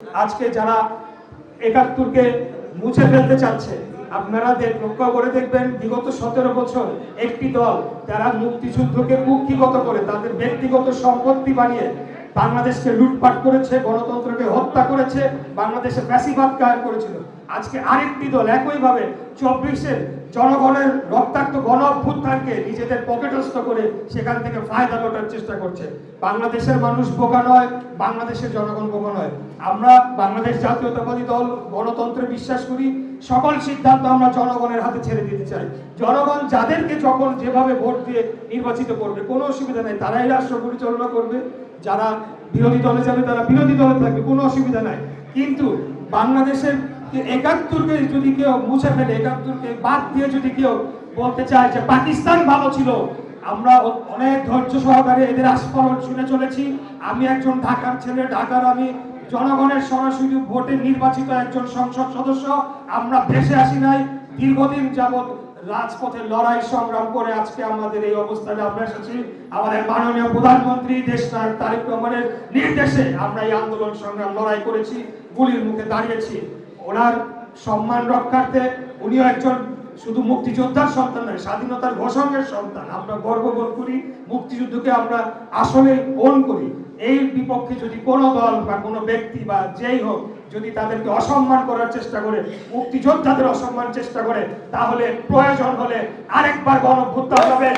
আজকে যারা ৭১কে মুছে ফেলতে চাচ্ছে, আপনারা লক্ষ্য করে দেখবেন বিগত 17 বছর একটি দল তারা মুক্তিযুদ্ধকে কুক্ষিগত করে তাদের ব্যক্তিগত সম্পত্তি বানিয়ে বাংলাদেশকে লুটপাট করেছে, গণতন্ত্রকে হত্যা করেছে, বাংলাদেশে ফ্যাসিবাদ কায়েম করেছিল। আজকে আরেকটি দল একইভাবে 24-এর জনগণের রক্তাক্ত গণ অভ্যুত্থানকে নিজেদের পকেটস্থ করে সেখান থেকে ফায়দা লোটার চেষ্টা করছে। বাংলাদেশের মানুষ বোকা নয়, বাংলাদেশের জনগণ বোকা নয়। আমরা বাংলাদেশ জাতীয়তাবাদী দল গণতন্ত্রে বিশ্বাস করি। সকল সিদ্ধান্ত আমরা জনগণের হাতে ছেড়ে দিতে চাই। জনগণ যাদেরকে যখন যেভাবে ভোট দিয়ে নির্বাচিত করবে কোনো অসুবিধা নেই, তারাই রাষ্ট্র পরিচালনা করবে। যারা বিরোধী দলে যাবে তারা বিরোধী দলে থাকবে, কোনো অসুবিধা নাই। কিন্তু বাংলাদেশের ৭১কে যদি কেউ মুছে ফেলে, ৭১কে বাদ দিয়ে যদি কেউ বলতে চায় যে পাকিস্তান ভালো ছিল, আমরা অনেক ধৈর্য সহকারে এদের আস্ফালন শুনে চলেছি। আমি একজন ঢাকার ছেলে, ঢাকার আমি জনগণের সরাসরি ভোটে নির্বাচিত একজন সংসদ সদস্য। আমরা ভেসে আসি নাই, দীর্ঘদিন যাবৎ রাজপথে লড়াই সংগ্রাম করে আজকে আমাদের এই অবস্থানে আমরা এসেছি। আমাদের মাননীয় প্রধানমন্ত্রী দেশনায়ক তারেক রহমানের নির্দেশে আমরা এই আন্দোলন সংগ্রাম লড়াই করেছি, গুলির মুখে দাঁড়িয়েছি। ওনার সম্মান রক্ষার্থে উনিও একজন শুধু মুক্তিযোদ্ধার সন্তান নয়, স্বাধীনতার ঘোষকের সন্তান। আমরা গর্ববোধ করি, মুক্তিযুদ্ধকে আমরা আসলে ওন করি। এই বিপক্ষে যদি কোনো দল বা কোনো ব্যক্তি বা যেই হোক যদি তাদেরকে অসম্মান করার চেষ্টা করে, মুক্তিযোদ্ধাদের অসম্মান চেষ্টা করে, তাহলে প্রয়োজন হলে আরেকবার গণঅভ্যুত্থান হবে।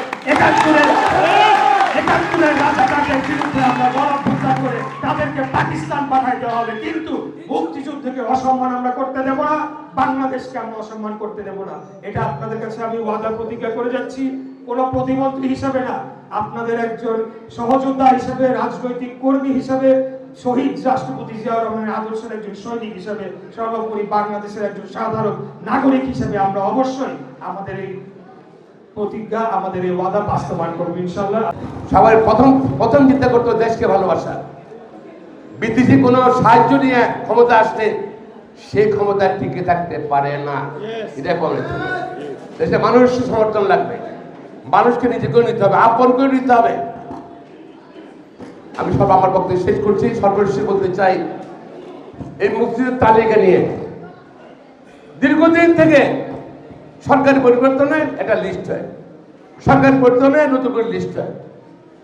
৭১-এর রাজাকারদের বিরুদ্ধে আমরা গণঅভ্যুত্থান করে তাদেরকে পাকিস্তান পাঠাইতে হবে। কিন্তু মুক্তিযুদ্ধকে অসম্মান আমরা করতে দেব না, বাংলাদেশকে আমরা অসম্মান করতে দেব না। এটা আপনাদের কাছে আমি ওয়াদা প্রতিজ্ঞা করে যাচ্ছি। কোনো প্রতিমন্ত্রী হিসেবে না, আপনাদের একজন সহযোদ্ধা হিসেবে, রাজনৈতিক কর্মী হিসেবে, শহীদ রাষ্ট্রপতি জিয়াউর রহমানের আদর্শের একজন সৈনিক হিসেবে, সর্বোপরি বাংলাদেশের একজন সাধারণ নাগরিক হিসেবে আমরা অবশ্যই আমাদের এই প্রতিজ্ঞা, আমাদের এই ওয়াদা বাস্তবায়ন করব ইনশাআল্লাহ। সবার প্রথম চিন্তা করতে দেশকে ভালোবাসা। বিদেশি কোনো সাহায্য নিয়ে ক্ষমতা আসলে সেই ক্ষমতা টিকে থাকতে পারে না, এটা বলে। দেশে মানুষের সমর্থন লাগবে, মানুষকে নিজেকে নিতে হবে, আপন করে নিতে হবে। আমি সব আমার বক্তব্য শেষ করছি। সর্বশেষ বলতে চাই, এই মুক্তিযুদ্ধের তালিকা নিয়ে দীর্ঘদিন থেকে সরকারি পরিবর্তনে একটা লিস্ট হয়, সরকারি পরিবর্তনে নতুন করে লিস্ট হয়,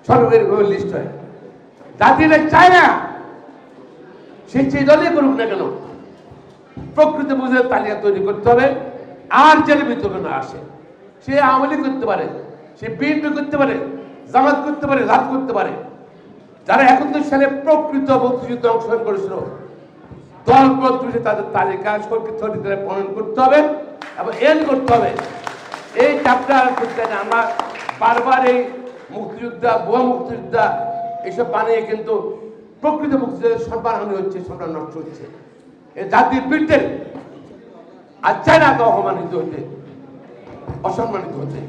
সরকারি লিস্ট হয়। জাতিরা চায় না সে যে দলই করুক না কেন, প্রকৃত বুঝে তালিকা তৈরি করতে হবে। আর যেন ভিতরে না আসে, সে আওয়ামী লীগ করতে পারে, সে বিএনপি করতে পারে, জামাত করতে পারে, রাত করতে পারে। যারা ৭১ সালে প্রকৃত মুক্তিযুদ্ধে অংশগ্রহণ করেছিল, দল পদ্ধতি তাদের তালিকা সরকারি প্রণয়ন করতে হবে এবং এন্ড করতে হবে। এই চাপটা করতে না। আমরা বারবার এই মুক্তিযোদ্ধা, ভুয়া মুক্তিযোদ্ধা এইসব বানিয়ে কিন্তু প্রকৃত মুক্তিযুদ্ধের সম্মানহানি হচ্ছে, সম্মান নষ্ট হচ্ছে। এই জাতির বিরুদ্ধে আর চায় না অপমানিত হতে, অসম্মানিত হতে।